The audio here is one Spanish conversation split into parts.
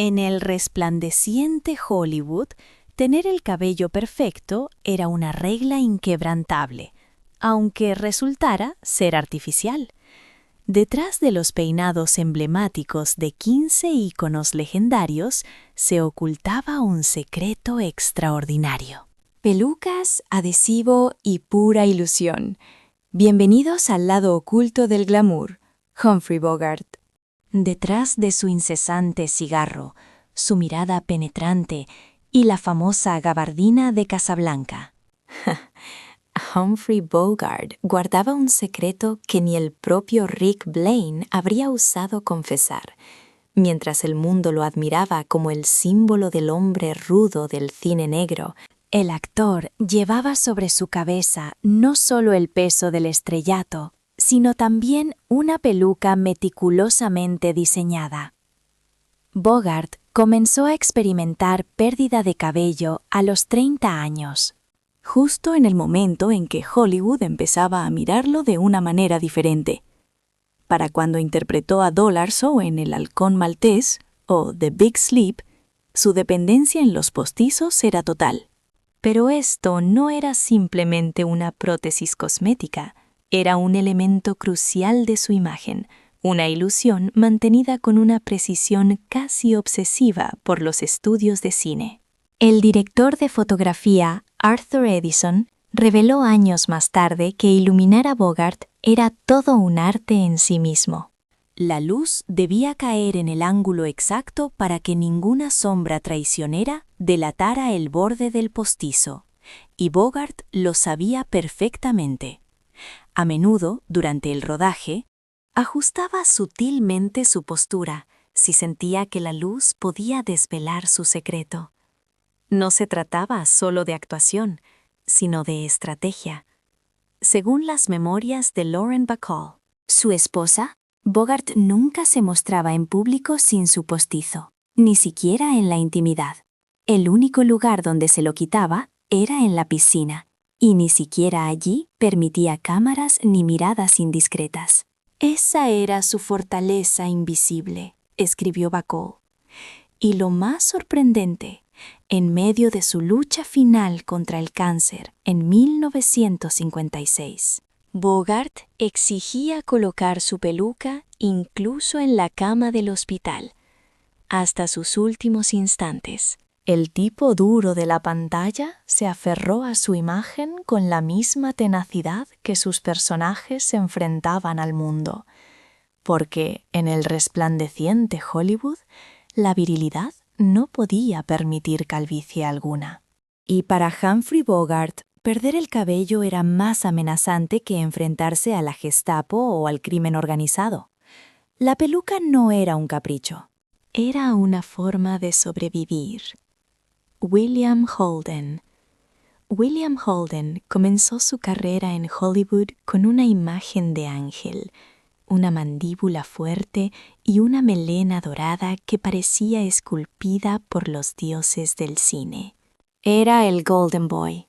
En el resplandeciente Hollywood, tener el cabello perfecto era una regla inquebrantable, aunque resultara ser artificial. Detrás de los peinados emblemáticos de 15 íconos legendarios se ocultaba un secreto extraordinario. Pelucas, adhesivo y pura ilusión. Bienvenidos al lado oculto del glamour. Humphrey Bogart. Detrás de su incesante cigarro, su mirada penetrante y la famosa gabardina de Casablanca. Humphrey Bogart guardaba un secreto que ni el propio Rick Blaine habría osado confesar. Mientras el mundo lo admiraba como el símbolo del hombre rudo del cine negro, el actor llevaba sobre su cabeza no solo el peso del estrellato, sino también una peluca meticulosamente diseñada. Bogart comenzó a experimentar pérdida de cabello a los 30 años, justo en el momento en que Hollywood empezaba a mirarlo de una manera diferente. Para cuando interpretó a Dollarzo en El Halcón Maltés o The Big Sleep, su dependencia en los postizos era total. Pero esto no era simplemente una prótesis cosmética, era un elemento crucial de su imagen, una ilusión mantenida con una precisión casi obsesiva por los estudios de cine. El director de fotografía, Arthur Edison, reveló años más tarde que iluminar a Bogart era todo un arte en sí mismo. La luz debía caer en el ángulo exacto para que ninguna sombra traicionera delatara el borde del postizo, y Bogart lo sabía perfectamente. A menudo, durante el rodaje, ajustaba sutilmente su postura si sentía que la luz podía desvelar su secreto. No se trataba solo de actuación, sino de estrategia. Según las memorias de Lauren Bacall, su esposa, Bogart nunca se mostraba en público sin su postizo, ni siquiera en la intimidad. El único lugar donde se lo quitaba era en la piscina, y ni siquiera allí permitía cámaras ni miradas indiscretas. Esa era su fortaleza invisible, escribió Bacall. Y lo más sorprendente, en medio de su lucha final contra el cáncer en 1956, Bogart exigía colocar su peluca incluso en la cama del hospital, hasta sus últimos instantes. El tipo duro de la pantalla se aferró a su imagen con la misma tenacidad que sus personajes se enfrentaban al mundo, porque en el resplandeciente Hollywood, la virilidad no podía permitir calvicie alguna. Y para Humphrey Bogart, perder el cabello era más amenazante que enfrentarse a la Gestapo o al crimen organizado. La peluca no era un capricho, era una forma de sobrevivir. William Holden. William Holden comenzó su carrera en Hollywood con una imagen de ángel, una mandíbula fuerte y una melena dorada que parecía esculpida por los dioses del cine. Era el Golden Boy,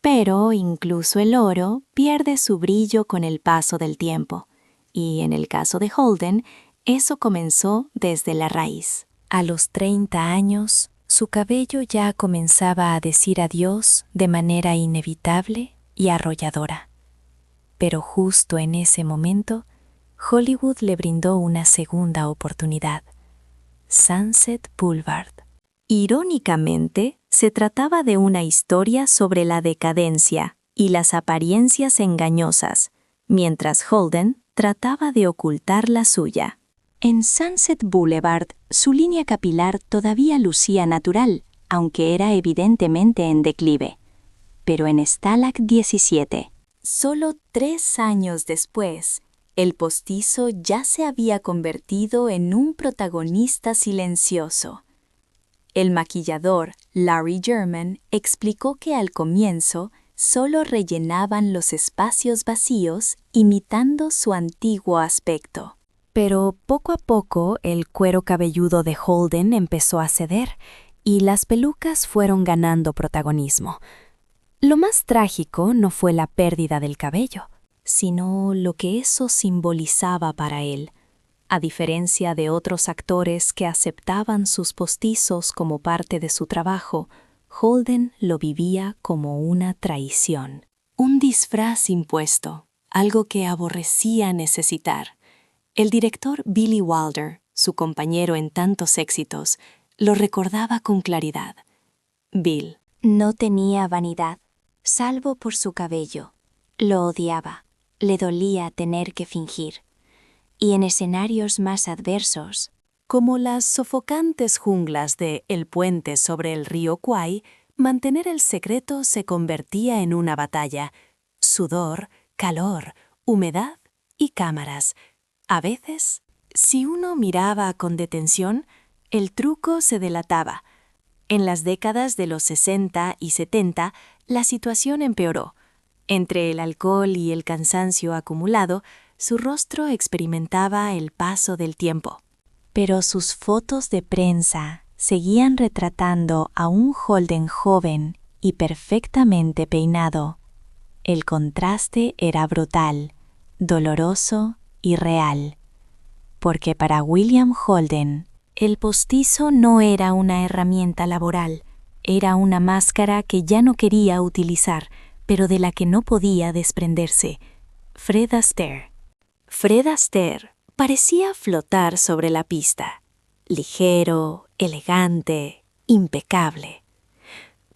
pero incluso el oro pierde su brillo con el paso del tiempo, y en el caso de Holden, eso comenzó desde la raíz. A los 30 años, su cabello ya comenzaba a decir adiós de manera inevitable y arrolladora. Pero justo en ese momento, Hollywood le brindó una segunda oportunidad: Sunset Boulevard. Irónicamente, se trataba de una historia sobre la decadencia y las apariencias engañosas, mientras Holden trataba de ocultar la suya. En Sunset Boulevard, su línea capilar todavía lucía natural, aunque era evidentemente en declive. Pero en Stalag 17, solo 3 años después, el postizo ya se había convertido en un protagonista silencioso. El maquillador Larry German explicó que al comienzo solo rellenaban los espacios vacíos imitando su antiguo aspecto. Pero poco a poco el cuero cabelludo de Holden empezó a ceder y las pelucas fueron ganando protagonismo. Lo más trágico no fue la pérdida del cabello, sino lo que eso simbolizaba para él: A diferencia de otros actores que aceptaban sus postizos como parte de su trabajo, Holden lo vivía como una traición. Un disfraz impuesto, algo que aborrecía necesitar. El director Billy Wilder, su compañero en tantos éxitos, lo recordaba con claridad. Bill no tenía vanidad, salvo por su cabello. Lo odiaba, le dolía tener que fingir. Y en escenarios más adversos, como las sofocantes junglas de El puente sobre el río Kwai, mantener el secreto se convertía en una batalla. Sudor, calor, humedad y cámaras. A veces, si uno miraba con detención, el truco se delataba. En las décadas de los 60 y 70, la situación empeoró. Entre el alcohol y el cansancio acumulado, su rostro experimentaba el paso del tiempo. Pero sus fotos de prensa seguían retratando a un Holden joven y perfectamente peinado. El contraste era brutal, doloroso y real. Porque para William Holden, el postizo no era una herramienta laboral, era una máscara que ya no quería utilizar, pero de la que no podía desprenderse. Fred Astaire. Fred Astaire parecía flotar sobre la pista, ligero, elegante, impecable.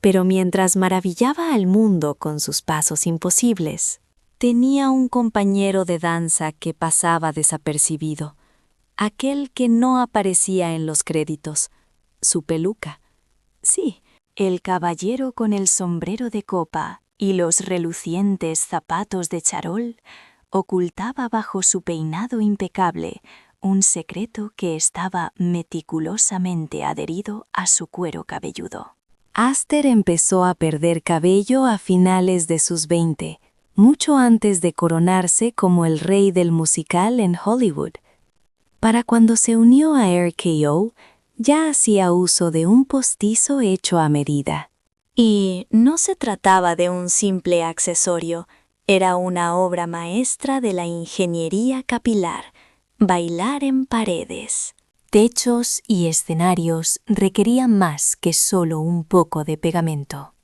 Pero mientras maravillaba al mundo con sus pasos imposibles, tenía un compañero de danza que pasaba desapercibido, aquel que no aparecía en los créditos, su peluca. Sí, el caballero con el sombrero de copa y los relucientes zapatos de charol ocultaba bajo su peinado impecable un secreto que estaba meticulosamente adherido a su cuero cabelludo. Astaire empezó a perder cabello a finales de sus 20, mucho antes de coronarse como el rey del musical en Hollywood. Para cuando se unió a RKO, ya hacía uso de un postizo hecho a medida. Y no se trataba de un simple accesorio, era una obra maestra de la ingeniería capilar, bailar en paredes. Techos y escenarios requerían más que solo un poco de pegamento.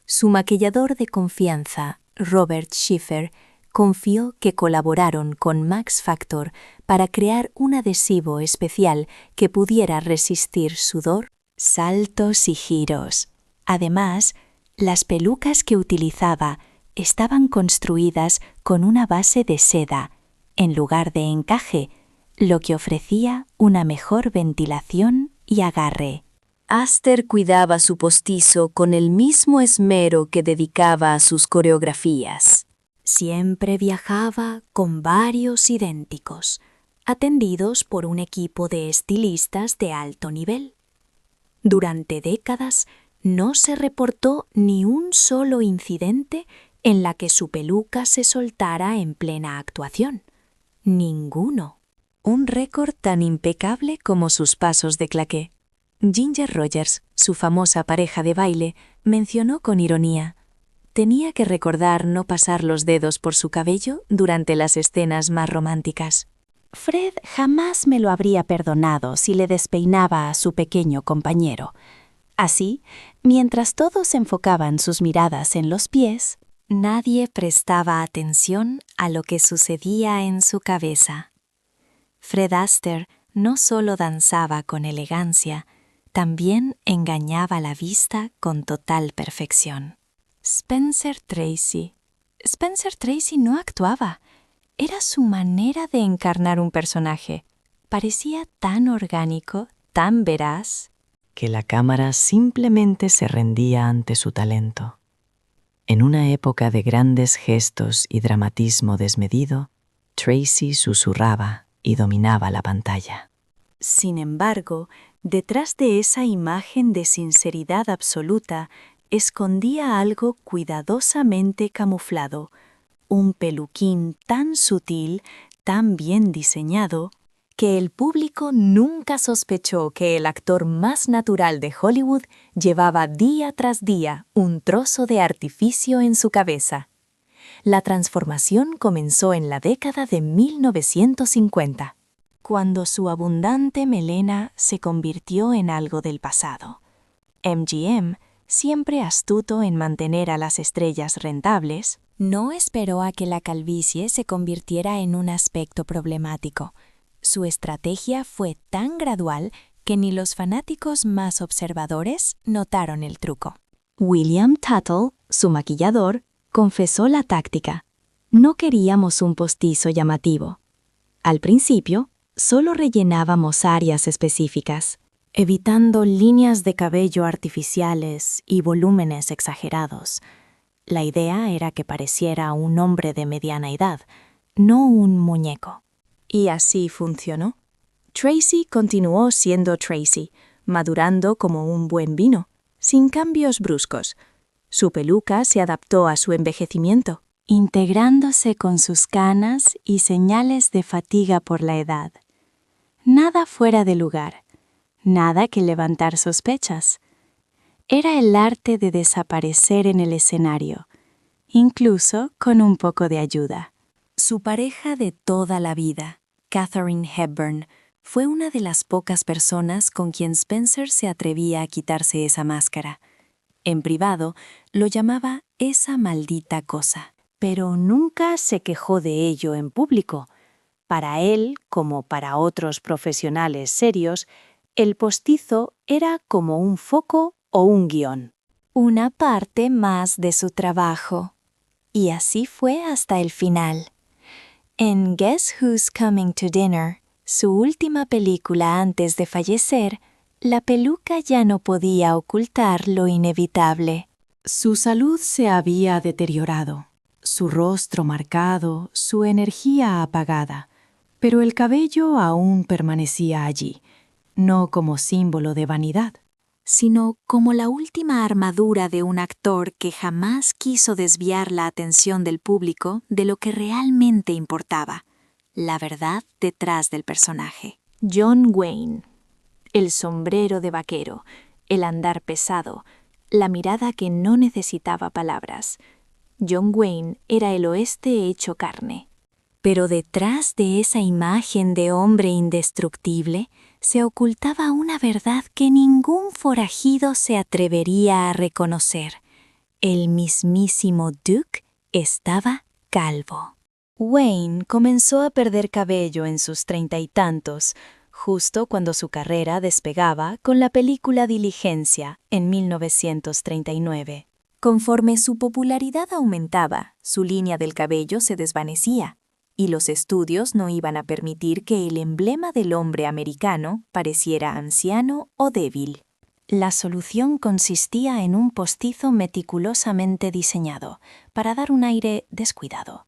Su maquillador de confianza, Robert Schiffer, confió que colaboraron con Max Factor para crear un adhesivo especial que pudiera resistir sudor, saltos y giros. Además, las pelucas que utilizaba estaban construidas con una base de seda, en lugar de encaje, lo que ofrecía una mejor ventilación y agarre. Astaire cuidaba su postizo con el mismo esmero que dedicaba a sus coreografías. Siempre viajaba con varios idénticos, atendidos por un equipo de estilistas de alto nivel. Durante décadas no se reportó ni un solo incidente en la que su peluca se soltara en plena actuación. Ninguno. Un récord tan impecable como sus pasos de claqué. Ginger Rogers, su famosa pareja de baile, mencionó con ironía: tenía que recordar no pasar los dedos por su cabello durante las escenas más románticas. Fred jamás me lo habría perdonado si le despeinaba a su pequeño compañero. Así, mientras todos enfocaban sus miradas en los pies, nadie prestaba atención a lo que sucedía en su cabeza. Fred Astaire no solo danzaba con elegancia, también engañaba la vista con total perfección. Spencer Tracy. Spencer Tracy no actuaba. Era su manera de encarnar un personaje. Parecía tan orgánico, tan veraz, que la cámara simplemente se rendía ante su talento. En una época de grandes gestos y dramatismo desmedido, Tracy susurraba y dominaba la pantalla. Sin embargo, detrás de esa imagen de sinceridad absoluta, escondía algo cuidadosamente camuflado, un peluquín tan sutil, tan bien diseñado, que el público nunca sospechó que el actor más natural de Hollywood llevaba día tras día un trozo de artificio en su cabeza. La transformación comenzó en la década de 1950. cuando su abundante melena se convirtió en algo del pasado. MGM, siempre astuto en mantener a las estrellas rentables, no esperó a que la calvicie se convirtiera en un aspecto problemático. Su estrategia fue tan gradual que ni los fanáticos más observadores notaron el truco. William Tuttle, su maquillador, confesó la táctica. No queríamos un postizo llamativo. Al principio, solo rellenábamos áreas específicas, evitando líneas de cabello artificiales y volúmenes exagerados. La idea era que pareciera un hombre de mediana edad, no un muñeco. Y así funcionó. Tracy continuó siendo Tracy, madurando como un buen vino, sin cambios bruscos. Su peluca se adaptó a su envejecimiento, integrándose con sus canas y señales de fatiga por la edad. Nada fuera de lugar, nada que levantar sospechas. Era el arte de desaparecer en el escenario, incluso con un poco de ayuda. Su pareja de toda la vida, Katharine Hepburn, fue una de las pocas personas con quien Spencer se atrevía a quitarse esa máscara. En privado, lo llamaba esa maldita cosa, pero nunca se quejó de ello en público. Para él, como para otros profesionales serios, el postizo era como un foco o un guión. Una parte más de su trabajo. Y así fue hasta el final. En Guess Who's Coming to Dinner, su última película antes de fallecer, la peluca ya no podía ocultar lo inevitable. Su salud se había deteriorado, su rostro marcado, su energía apagada, pero el cabello aún permanecía allí, no como símbolo de vanidad, sino como la última armadura de un actor que jamás quiso desviar la atención del público de lo que realmente importaba, la verdad detrás del personaje. John Wayne. El sombrero de vaquero, el andar pesado, la mirada que no necesitaba palabras. John Wayne era el oeste hecho carne. Pero detrás de esa imagen de hombre indestructible se ocultaba una verdad que ningún forajido se atrevería a reconocer. El mismísimo Duke estaba calvo. Wayne comenzó a perder cabello en sus 30 y tantos, justo cuando su carrera despegaba con la película Diligencia en 1939. Conforme su popularidad aumentaba, su línea del cabello se desvanecía, y los estudios no iban a permitir que el emblema del hombre americano pareciera anciano o débil. La solución consistía en un postizo meticulosamente diseñado, para dar un aire descuidado.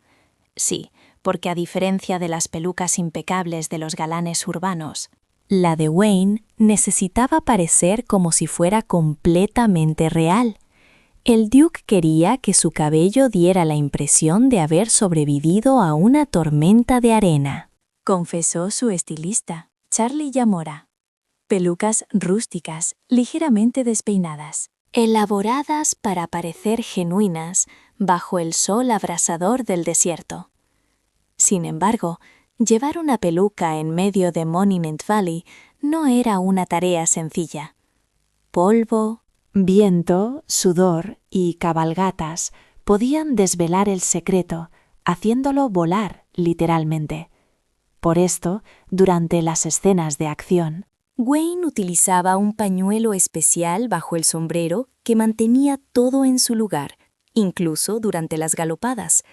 Sí, porque a diferencia de las pelucas impecables de los galanes urbanos, la de Wayne necesitaba parecer como si fuera completamente real. El Duke quería que su cabello diera la impresión de haber sobrevivido a una tormenta de arena, confesó su estilista, Charlie Yamora. Pelucas rústicas, ligeramente despeinadas, elaboradas para parecer genuinas bajo el sol abrasador del desierto. Sin embargo, llevar una peluca en medio de Monument Valley no era una tarea sencilla. Polvo, viento, sudor y cabalgatas podían desvelar el secreto, haciéndolo volar, literalmente. Por esto, durante las escenas de acción, Wayne utilizaba un pañuelo especial bajo el sombrero que mantenía todo en su lugar, incluso durante las galopadas.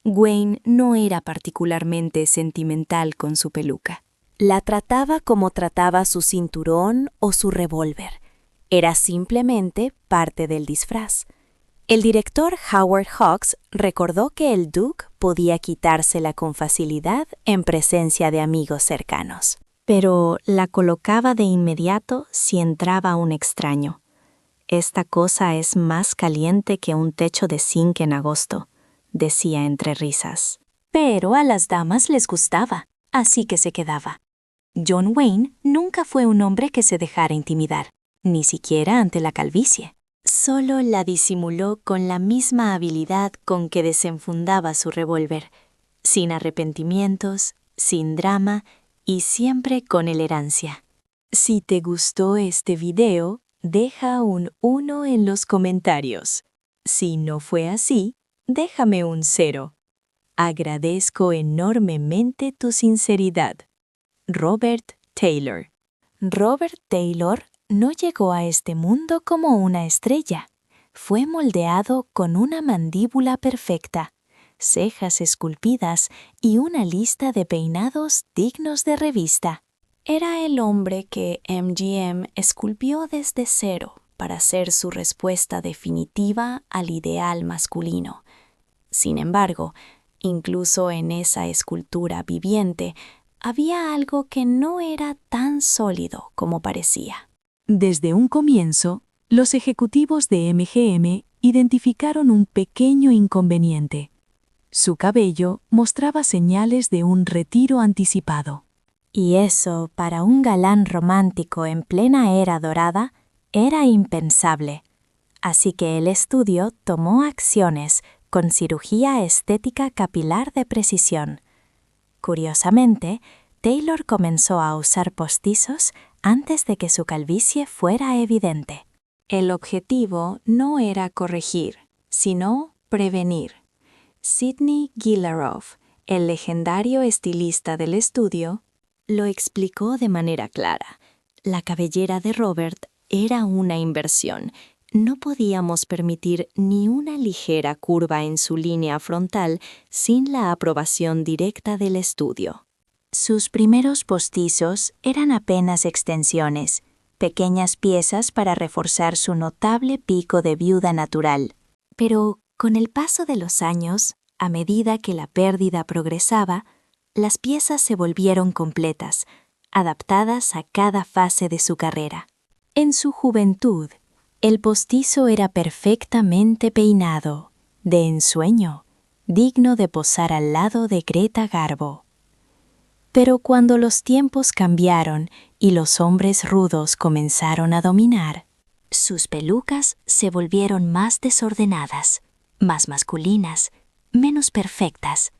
Wayne no era particularmente sentimental con su peluca. La trataba como trataba su cinturón o su revólver. Era simplemente parte del disfraz. El director Howard Hawks recordó que el Duke podía quitársela con facilidad en presencia de amigos cercanos, pero la colocaba de inmediato si entraba un extraño. Esta cosa es más caliente que un techo de zinc en agosto, decía entre risas. Pero a las damas les gustaba, así que se quedaba. John Wayne nunca fue un hombre que se dejara intimidar, ni siquiera ante la calvicie. Solo la disimuló con la misma habilidad con que desenfundaba su revólver, sin arrepentimientos, sin drama y siempre con elegancia. Si te gustó este video, deja un 1 en los comentarios. Si no fue así, déjame un 0. Agradezco enormemente tu sinceridad. Robert Taylor. Robert Taylor no llegó a este mundo como una estrella. Fue moldeado con una mandíbula perfecta, cejas esculpidas y una lista de peinados dignos de revista. Era el hombre que MGM esculpió desde cero para ser su respuesta definitiva al ideal masculino. Sin embargo, incluso en esa escultura viviente, había algo que no era tan sólido como parecía. Desde un comienzo, los ejecutivos de MGM identificaron un pequeño inconveniente. Su cabello mostraba señales de un retiro anticipado. Y eso, para un galán romántico en plena era dorada, era impensable. Así que el estudio tomó acciones con cirugía estética capilar de precisión. Curiosamente, Taylor comenzó a usar postizos antes de que su calvicie fuera evidente. El objetivo no era corregir, sino prevenir. Sidney Gillaroff, el legendario estilista del estudio, lo explicó de manera clara. La cabellera de Robert era una inversión. No podíamos permitir ni una ligera curva en su línea frontal sin la aprobación directa del estudio. Sus primeros postizos eran apenas extensiones, pequeñas piezas para reforzar su notable pico de viuda natural. Pero con el paso de los años, a medida que la pérdida progresaba, las piezas se volvieron completas, adaptadas a cada fase de su carrera. En su juventud, el postizo era perfectamente peinado, de ensueño, digno de posar al lado de Greta Garbo. Pero cuando los tiempos cambiaron y los hombres rudos comenzaron a dominar, sus pelucas se volvieron más desordenadas, más masculinas, menos perfectas,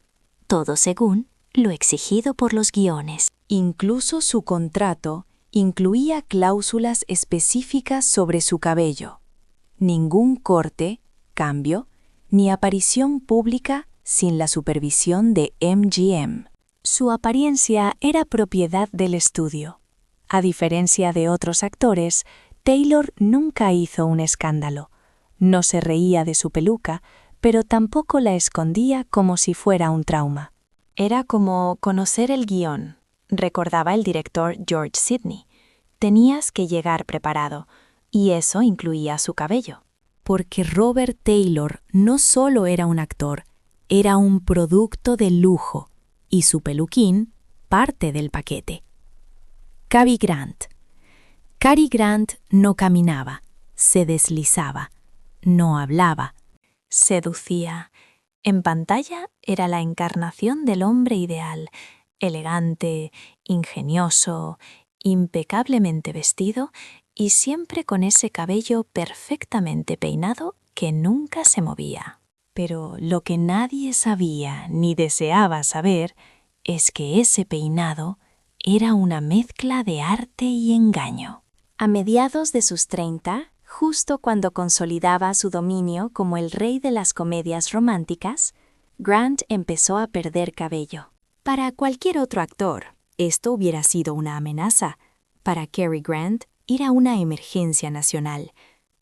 todo según lo exigido por los guiones. Incluso su contrato incluía cláusulas específicas sobre su cabello. Ningún corte, cambio, ni aparición pública sin la supervisión de MGM. Su apariencia era propiedad del estudio. A diferencia de otros actores, Taylor nunca hizo un escándalo. No se reía de su peluca, pero tampoco la escondía como si fuera un trauma. Era como conocer el guión, recordaba el director George Sidney. Tenías que llegar preparado, y eso incluía su cabello. Porque Robert Taylor no solo era un actor, era un producto de lujo, y su peluquín parte del paquete. Cary Grant. Cary Grant no caminaba, se deslizaba, no hablaba, seducía. En pantalla era la encarnación del hombre ideal, elegante, ingenioso, impecablemente vestido y siempre con ese cabello perfectamente peinado que nunca se movía. Pero lo que nadie sabía ni deseaba saber es que ese peinado era una mezcla de arte y engaño. A mediados de sus 30, justo cuando consolidaba su dominio como el rey de las comedias románticas, Grant empezó a perder cabello. Para cualquier otro actor, esto hubiera sido una amenaza. Para Cary Grant, era una emergencia nacional.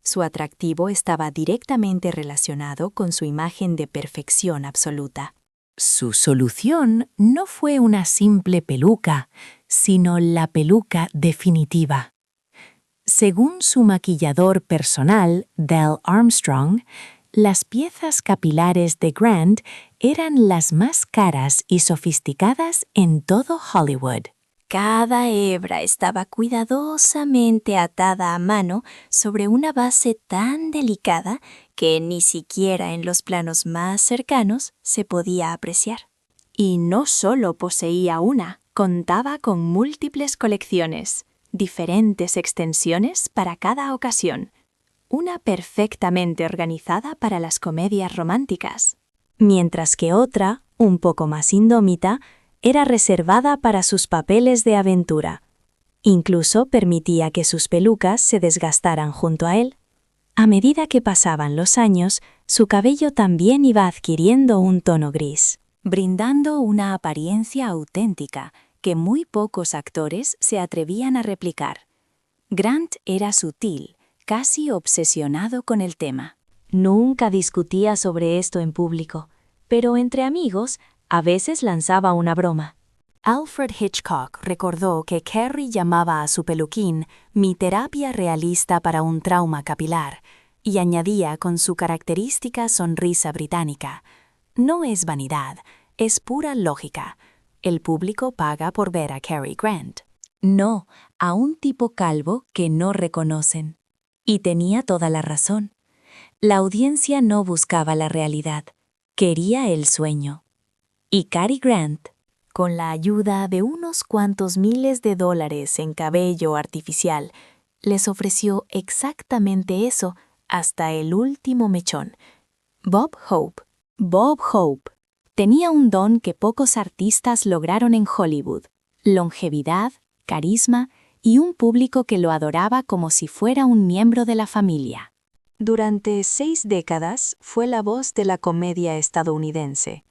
Su atractivo estaba directamente relacionado con su imagen de perfección absoluta. Su solución no fue una simple peluca, sino la peluca definitiva. Según su maquillador personal, Del Armstrong, las piezas capilares de Grant eran las más caras y sofisticadas en todo Hollywood. Cada hebra estaba cuidadosamente atada a mano sobre una base tan delicada que ni siquiera en los planos más cercanos se podía apreciar. Y no solo poseía una, contaba con múltiples colecciones, diferentes extensiones para cada ocasión, una perfectamente organizada para las comedias románticas, mientras que otra, un poco más indómita, era reservada para sus papeles de aventura. Incluso permitía que sus pelucas se desgastaran junto a él. A medida que pasaban los años, su cabello también iba adquiriendo un tono gris, brindando una apariencia auténtica que muy pocos actores se atrevían a replicar. Grant era sutil, casi obsesionado con el tema. Nunca discutía sobre esto en público, pero entre amigos a veces lanzaba una broma. Alfred Hitchcock recordó que Carrie llamaba a su peluquín mi terapia realista para un trauma capilar, y añadía con su característica sonrisa británica: no es vanidad, es pura lógica. El público paga por ver a Cary Grant. No, a un tipo calvo que no reconocen. Y tenía toda la razón. La audiencia no buscaba la realidad, quería el sueño. Y Cary Grant, con la ayuda de unos cuantos miles de dólares en cabello artificial, les ofreció exactamente eso hasta el último mechón. Bob Hope, tenía un don que pocos artistas lograron en Hollywood: longevidad, carisma y un público que lo adoraba como si fuera un miembro de la familia. Durante 6 décadas fue la voz de la comedia estadounidense.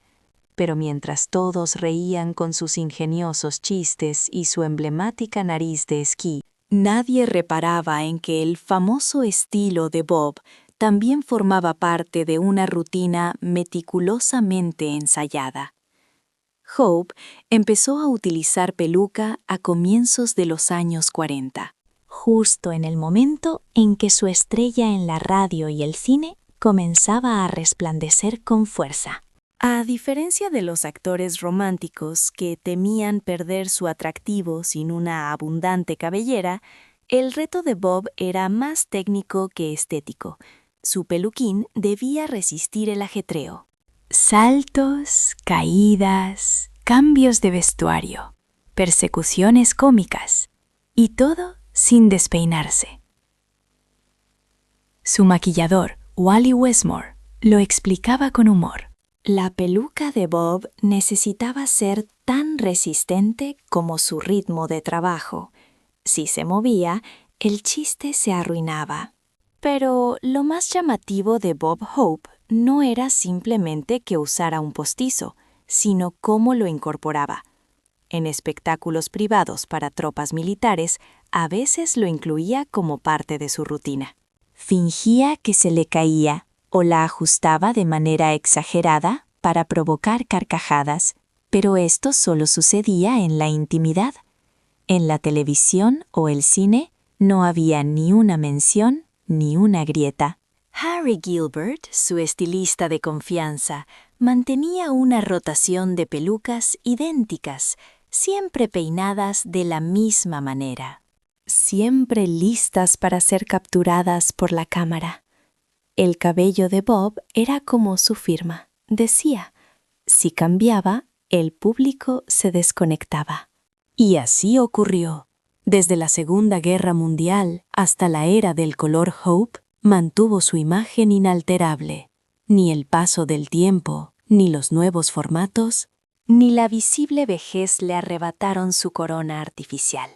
Pero mientras todos reían con sus ingeniosos chistes y su emblemática nariz de esquí, nadie reparaba en que el famoso estilo de Bob también formaba parte de una rutina meticulosamente ensayada. Hope empezó a utilizar peluca a comienzos de los años 40, justo en el momento en que su estrella en la radio y el cine comenzaba a resplandecer con fuerza. A diferencia de los actores románticos que temían perder su atractivo sin una abundante cabellera, el reto de Bob era más técnico que estético. Su peluquín debía resistir el ajetreo. Saltos, caídas, cambios de vestuario, persecuciones cómicas, y todo sin despeinarse. Su maquillador, Wally Westmore, lo explicaba con humor. La peluca de Bob necesitaba ser tan resistente como su ritmo de trabajo. Si se movía, el chiste se arruinaba. Pero lo más llamativo de Bob Hope no era simplemente que usara un postizo, sino cómo lo incorporaba. En espectáculos privados para tropas militares, a veces lo incluía como parte de su rutina. Fingía que se le caía o la ajustaba de manera exagerada para provocar carcajadas, pero esto solo sucedía en la intimidad. En la televisión o el cine no había ni una mención ni una grieta. Harry Gilbert, su estilista de confianza, mantenía una rotación de pelucas idénticas, siempre peinadas de la misma manera, siempre listas para ser capturadas por la cámara. El cabello de Bob era como su firma. Decía, si cambiaba, el público se desconectaba. Y así ocurrió. Desde la Segunda Guerra Mundial hasta la era del color Hope, mantuvo su imagen inalterable. Ni el paso del tiempo, ni los nuevos formatos, ni la visible vejez le arrebataron su corona artificial.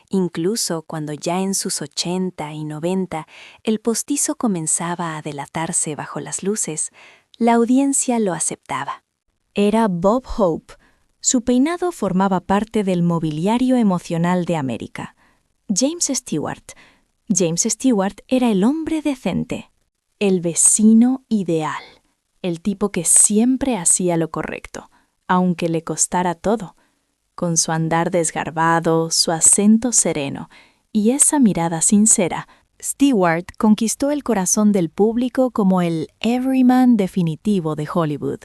Incluso cuando ya en sus 80 y 90 el postizo comenzaba a delatarse bajo las luces, la audiencia lo aceptaba. Era Bob Hope. Su peinado formaba parte del mobiliario emocional de América. James Stewart era el hombre decente, el vecino ideal, el tipo que siempre hacía lo correcto, aunque le costara todo. Con su andar desgarbado, su acento sereno y esa mirada sincera, Stewart conquistó el corazón del público como el everyman definitivo de Hollywood.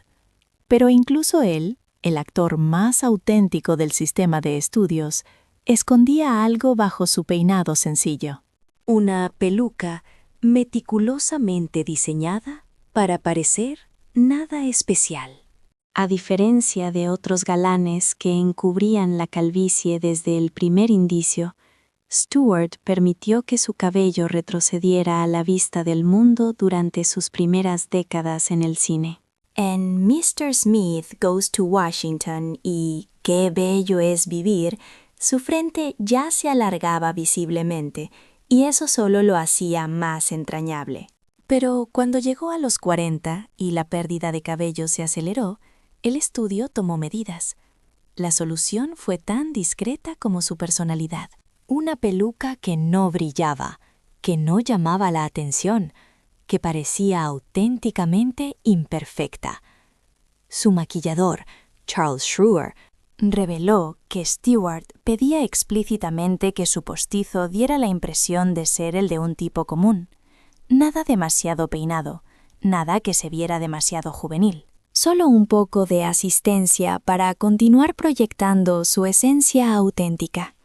Pero incluso él, el actor más auténtico del sistema de estudios, escondía algo bajo su peinado sencillo. Una peluca meticulosamente diseñada para parecer nada especial. A diferencia de otros galanes que encubrían la calvicie desde el primer indicio, Stewart permitió que su cabello retrocediera a la vista del mundo durante sus primeras décadas en el cine. En Mr. Smith Goes to Washington y Qué bello es vivir, su frente ya se alargaba visiblemente, y eso solo lo hacía más entrañable. Pero cuando llegó a los 40 y la pérdida de cabello se aceleró, el estudio tomó medidas. La solución fue tan discreta como su personalidad. Una peluca que no brillaba, que no llamaba la atención, que parecía auténticamente imperfecta. Su maquillador, Charles Schroer, reveló que Stewart pedía explícitamente que su postizo diera la impresión de ser el de un tipo común. Nada demasiado peinado, nada que se viera demasiado juvenil. Solo un poco de asistencia para continuar proyectando su esencia auténtica.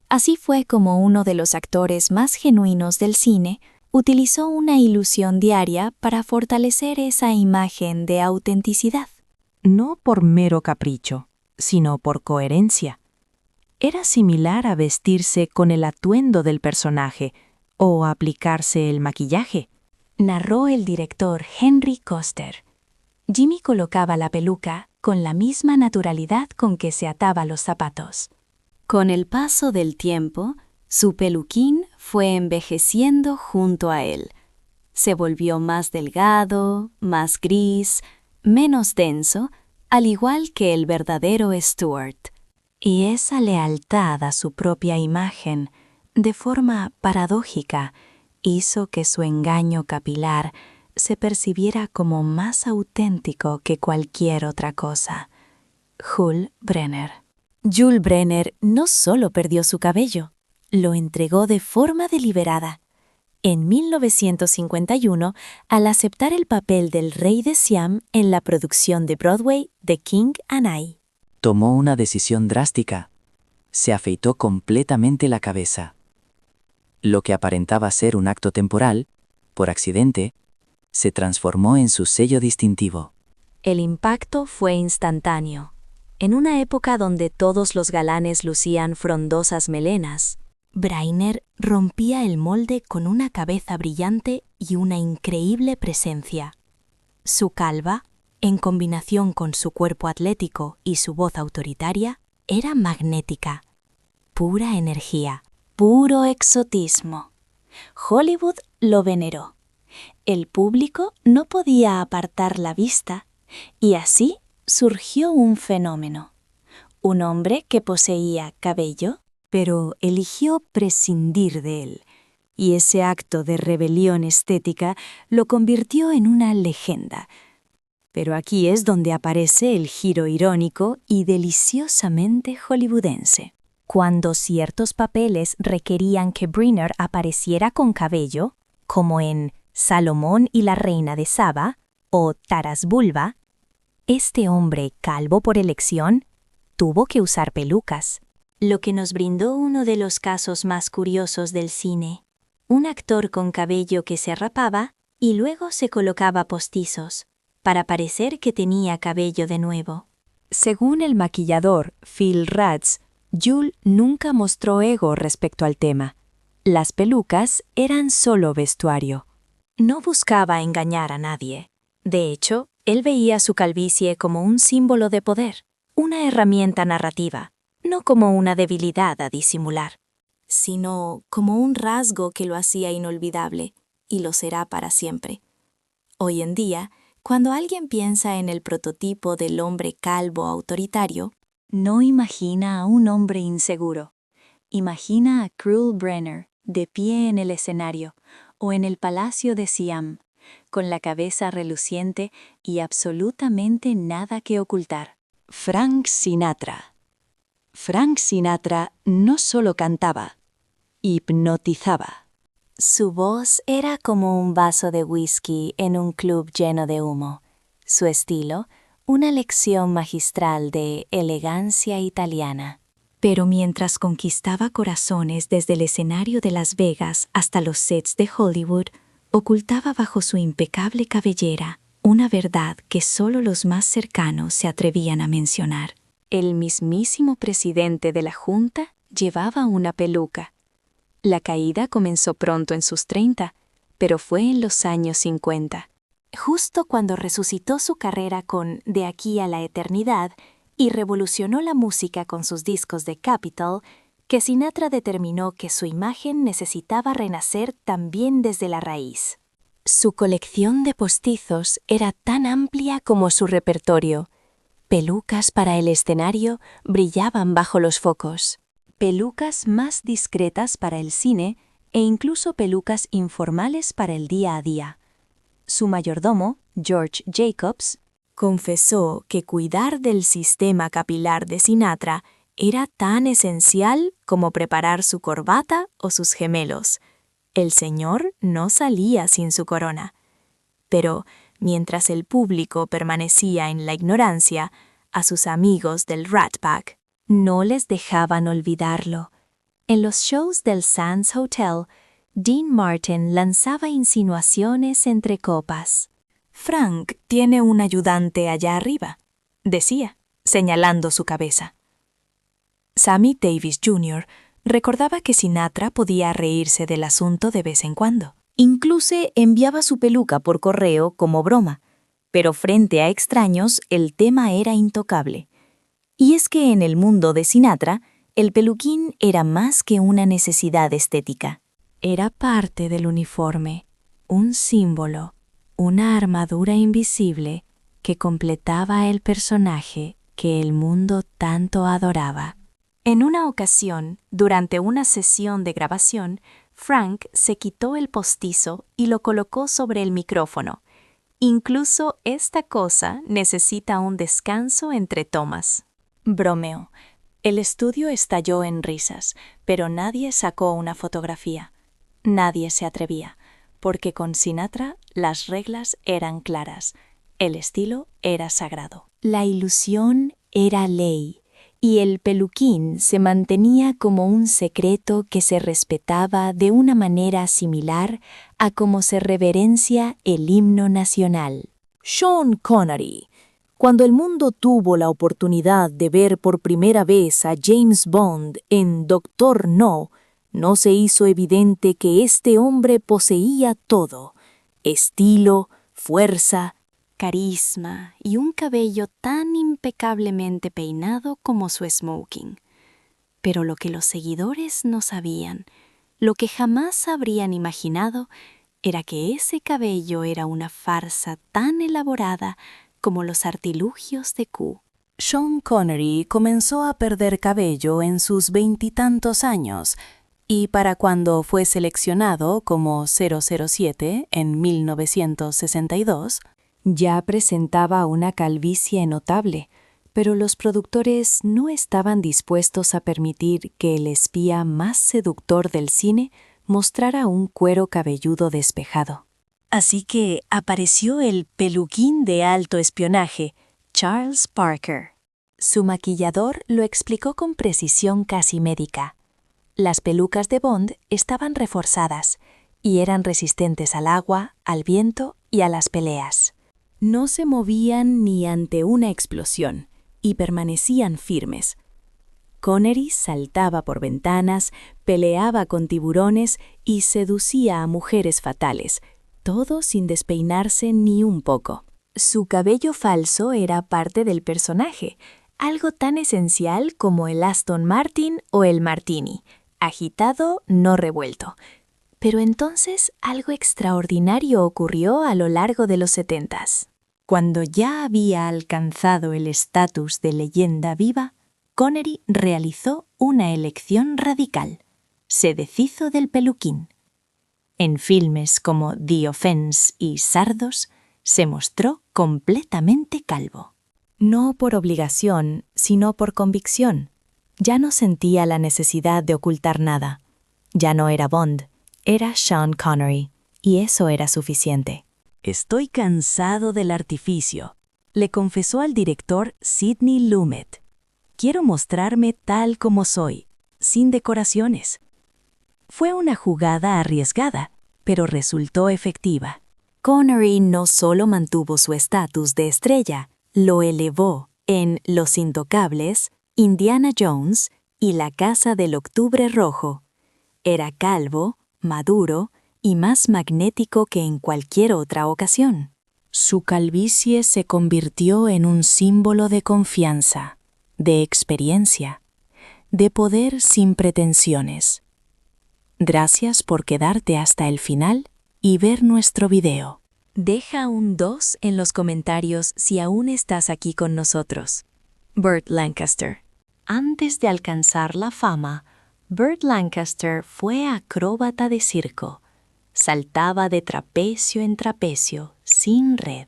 Así fue como uno de los actores más genuinos del cine utilizó una ilusión diaria para fortalecer esa imagen de autenticidad. No por mero capricho, sino por coherencia. Era similar a vestirse con el atuendo del personaje o aplicarse el maquillaje, narró el director Henry Koster. Jimmy colocaba la peluca con la misma naturalidad con que se ataba los zapatos. Con el paso del tiempo, su peluquín fue envejeciendo junto a él. Se volvió más delgado, más gris, menos denso, al igual que el verdadero Stewart. Y esa lealtad a su propia imagen, de forma paradójica, hizo que su engaño capilar se percibiera como más auténtico que cualquier otra cosa. Jules Brenner. Jules Brenner no solo perdió su cabello, lo entregó de forma deliberada. En 1951, al aceptar el papel del rey de Siam en la producción de Broadway The King and I. Tomó una decisión drástica. Se afeitó completamente la cabeza. Lo que aparentaba ser un acto temporal, por accidente, se transformó en su sello distintivo. El impacto fue instantáneo. En una época donde todos los galanes lucían frondosas melenas, Brenner rompía el molde con una cabeza brillante y una increíble presencia. Su calva, en combinación con su cuerpo atlético y su voz autoritaria, era magnética. Pura energía, puro exotismo. Hollywood lo veneró. El público no podía apartar la vista, y así surgió un fenómeno. Un hombre que poseía cabello, pero eligió prescindir de él, y ese acto de rebelión estética lo convirtió en una leyenda. Pero aquí es donde aparece el giro irónico y deliciosamente hollywoodense. Cuando ciertos papeles requerían que Brenner apareciera con cabello, como en Salomón y la reina de Saba o Taras Bulba, este hombre calvo por elección tuvo que usar pelucas, lo que nos brindó uno de los casos más curiosos del cine. Un actor con cabello que se rapaba y luego se colocaba postizos, para parecer que tenía cabello de nuevo. Según el maquillador Phil Ratz, Jules nunca mostró ego respecto al tema. Las pelucas eran solo vestuario. No buscaba engañar a nadie. De hecho, él veía su calvicie como un símbolo de poder, una herramienta narrativa, no como una debilidad a disimular, sino como un rasgo que lo hacía inolvidable, y lo será para siempre. Hoy en día, cuando alguien piensa en el prototipo del hombre calvo autoritario, no imagina a un hombre inseguro. Imagina a Jules Brenner, de pie en el escenario, o en el Palacio de Siam, con la cabeza reluciente y absolutamente nada que ocultar. Frank Sinatra. Frank Sinatra no solo cantaba, hipnotizaba. Su voz era como un vaso de whisky en un club lleno de humo. Su estilo, una lección magistral de elegancia italiana. Pero mientras conquistaba corazones desde el escenario de Las Vegas hasta los sets de Hollywood, ocultaba bajo su impecable cabellera una verdad que solo los más cercanos se atrevían a mencionar. El mismísimo presidente de la Junta llevaba una peluca. La caída comenzó pronto en sus 30, pero fue en los años 50. justo cuando resucitó su carrera con De aquí a la eternidad y revolucionó la música con sus discos de Capitol, que Sinatra determinó que su imagen necesitaba renacer también desde la raíz. Su colección de postizos era tan amplia como su repertorio. Pelucas para el escenario brillaban bajo los focos. Pelucas más discretas para el cine e incluso pelucas informales para el día a día. Su mayordomo, George Jacobs, confesó que cuidar del sistema capilar de Sinatra era tan esencial como preparar su corbata o sus gemelos. El señor no salía sin su corona. Pero, mientras el público permanecía en la ignorancia, a sus amigos del Rat Pack no les dejaban olvidarlo. En los shows del Sands Hotel, Dean Martin lanzaba insinuaciones entre copas. «Frank tiene un ayudante allá arriba», decía, señalando su cabeza. Sammy Davis Jr. recordaba que Sinatra podía reírse del asunto de vez en cuando. Incluso enviaba su peluca por correo como broma, pero frente a extraños el tema era intocable. Y es que en el mundo de Sinatra, el peluquín era más que una necesidad estética. Era parte del uniforme, un símbolo, una armadura invisible que completaba el personaje que el mundo tanto adoraba. En una ocasión, durante una sesión de grabación, Frank se quitó el postizo y lo colocó sobre el micrófono. Incluso esta cosa necesita un descanso entre tomas. Bromeó. El estudio estalló en risas, pero nadie sacó una fotografía. Nadie se atrevía, porque con Sinatra las reglas eran claras. El estilo era sagrado. La ilusión era ley. Y el peluquín se mantenía como un secreto que se respetaba de una manera similar a como se reverencia el himno nacional. Sean Connery. Cuando el mundo tuvo la oportunidad de ver por primera vez a James Bond en Doctor No, no se hizo evidente que este hombre poseía todo: estilo, fuerza, carisma y un cabello tan impecablemente peinado como su smoking. Pero lo que los seguidores no sabían, lo que jamás habrían imaginado, era que ese cabello era una farsa tan elaborada como los artilugios de Q. Sean Connery comenzó a perder cabello en sus 20 años, y para cuando fue seleccionado como 007 en 1962, ya presentaba una calvicie notable, pero los productores no estaban dispuestos a permitir que el espía más seductor del cine mostrara un cuero cabelludo despejado. Así que apareció el peluquín de alto espionaje, Charles Parker. Su maquillador lo explicó con precisión casi médica. Las pelucas de Bond estaban reforzadas y eran resistentes al agua, al viento y a las peleas. No se movían ni ante una explosión y permanecían firmes. Connery saltaba por ventanas, peleaba con tiburones y seducía a mujeres fatales, todo sin despeinarse ni un poco. Su cabello falso era parte del personaje, algo tan esencial como el Aston Martin o el Martini, agitado, no revuelto. Pero entonces algo extraordinario ocurrió a lo largo de los 70s. Cuando ya había alcanzado el estatus de leyenda viva, Connery realizó una elección radical. Se deshizo del peluquín. En filmes como The Offense y Sardos, se mostró completamente calvo. No por obligación, sino por convicción. Ya no sentía la necesidad de ocultar nada. Ya no era Bond, era Sean Connery, y eso era suficiente. «Estoy cansado del artificio», le confesó al director Sidney Lumet. «Quiero mostrarme tal como soy, sin decoraciones». Fue una jugada arriesgada, pero resultó efectiva. Connery no solo mantuvo su estatus de estrella, lo elevó en Los Intocables, Indiana Jones y La Casa del Octubre Rojo. Era calvo, maduro y más magnético que en cualquier otra ocasión. Su calvicie se convirtió en un símbolo de confianza, de experiencia, de poder sin pretensiones. Gracias por quedarte hasta el final y ver nuestro video. Deja un 2 en los comentarios si aún estás aquí con nosotros. Burt Lancaster. Antes de alcanzar la fama, Burt Lancaster fue acróbata de circo. Saltaba de trapecio en trapecio, sin red.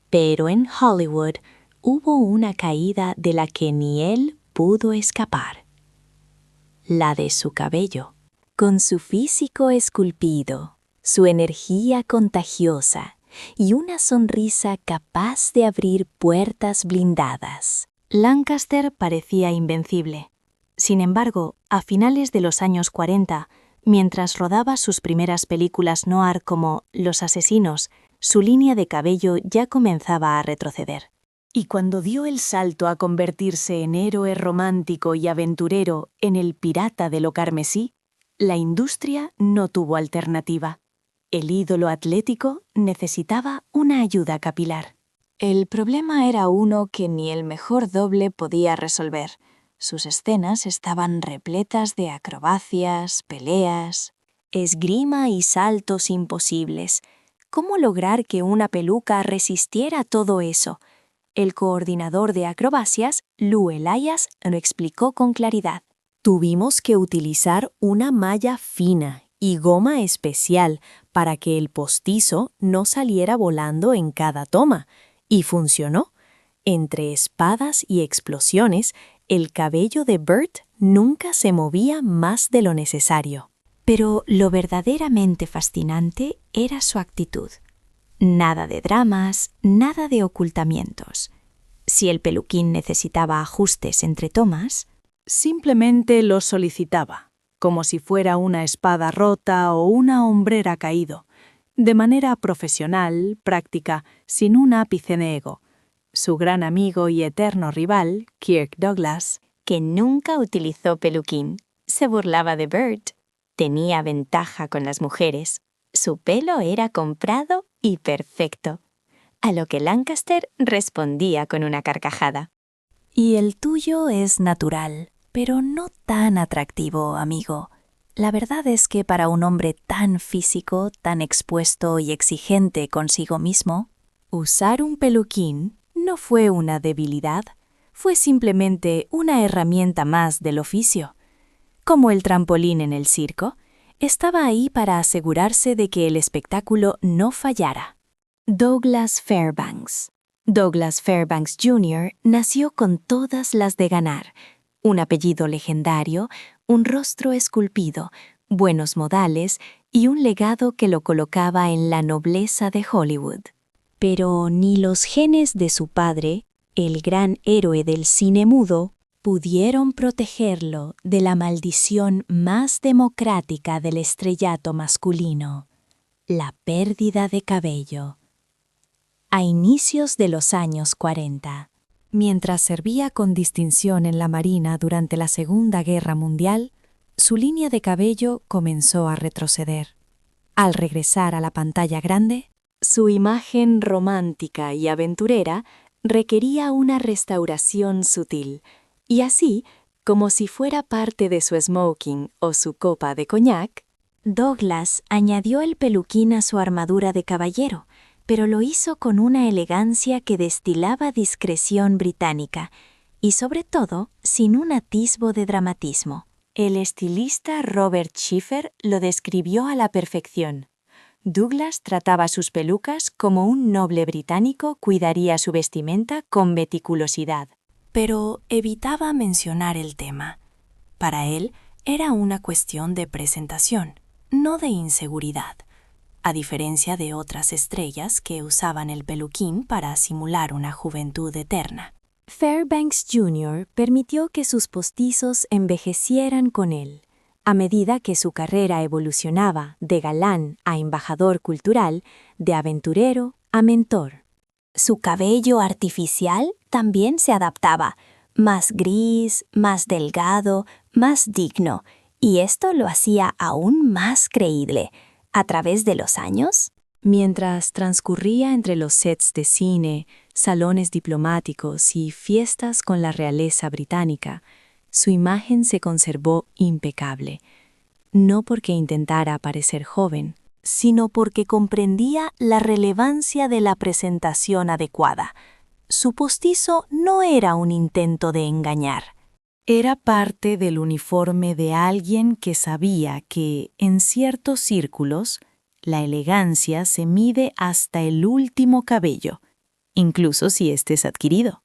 Pero en Hollywood hubo una caída de la que ni él pudo escapar. La de su cabello. Con su físico esculpido, su energía contagiosa y una sonrisa capaz de abrir puertas blindadas, Lancaster parecía invencible. Sin embargo, a finales de los años 40, mientras rodaba sus primeras películas noir como Los asesinos, su línea de cabello ya comenzaba a retroceder. Y cuando dio el salto a convertirse en héroe romántico y aventurero en el pirata de lo carmesí, la industria no tuvo alternativa. El ídolo atlético necesitaba una ayuda capilar. El problema era uno que ni el mejor doble podía resolver. Sus escenas estaban repletas de acrobacias, peleas, esgrima y saltos imposibles. ¿Cómo lograr que una peluca resistiera todo eso? El coordinador de acrobacias, Lou Elias, lo explicó con claridad. Tuvimos que utilizar una malla fina y goma especial para que el postizo no saliera volando en cada toma. Y funcionó. Entre espadas y explosiones, el cabello de Burt nunca se movía más de lo necesario. Pero lo verdaderamente fascinante era su actitud. Nada de dramas, nada de ocultamientos. Si el peluquín necesitaba ajustes entre tomas, simplemente los solicitaba, como si fuera una espada rota o una hombrera caído, de manera profesional, práctica, sin un ápice de ego. Su gran amigo y eterno rival, Kirk Douglas, que nunca utilizó peluquín, se burlaba de Burt. Tenía ventaja con las mujeres. Su pelo era comprado y perfecto. A lo que Lancaster respondía con una carcajada. Y el tuyo es natural, pero no tan atractivo, amigo. La verdad es que para un hombre tan físico, tan expuesto y exigente consigo mismo, usar un peluquín no fue una debilidad, fue simplemente una herramienta más del oficio. Como el trampolín en el circo, estaba ahí para asegurarse de que el espectáculo no fallara. Douglas Fairbanks. Douglas Fairbanks Jr. nació con todas las de ganar. Un apellido legendario, un rostro esculpido, buenos modales y un legado que lo colocaba en la nobleza de Hollywood. Pero ni los genes de su padre, el gran héroe del cine mudo, pudieron protegerlo de la maldición más democrática del estrellato masculino, la pérdida de cabello. A inicios de los años 40, mientras servía con distinción en la Marina durante la Segunda Guerra Mundial, su línea de cabello comenzó a retroceder. Al regresar a la pantalla grande, su imagen romántica y aventurera requería una restauración sutil, y así, como si fuera parte de su smoking o su copa de coñac, Douglas añadió el peluquín a su armadura de caballero, pero lo hizo con una elegancia que destilaba discreción británica y, sobre todo, sin un atisbo de dramatismo. El estilista Robert Schiffer lo describió a la perfección. Douglas trataba sus pelucas como un noble británico cuidaría su vestimenta con meticulosidad, pero evitaba mencionar el tema. Para él era una cuestión de presentación, no de inseguridad, a diferencia de otras estrellas que usaban el peluquín para simular una juventud eterna. Fairbanks Jr. permitió que sus postizos envejecieran con él. A medida que su carrera evolucionaba de galán a embajador cultural, de aventurero a mentor. Su cabello artificial también se adaptaba, más gris, más delgado, más digno, y esto lo hacía aún más creíble. A través de los años, Mientras transcurría entre los sets de cine, salones diplomáticos y fiestas con la realeza británica, su imagen se conservó impecable, no porque intentara parecer joven, sino porque comprendía la relevancia de la presentación adecuada. Su postizo no era un intento de engañar. Era parte del uniforme de alguien que sabía que, en ciertos círculos, la elegancia se mide hasta el último cabello, incluso si éste es adquirido.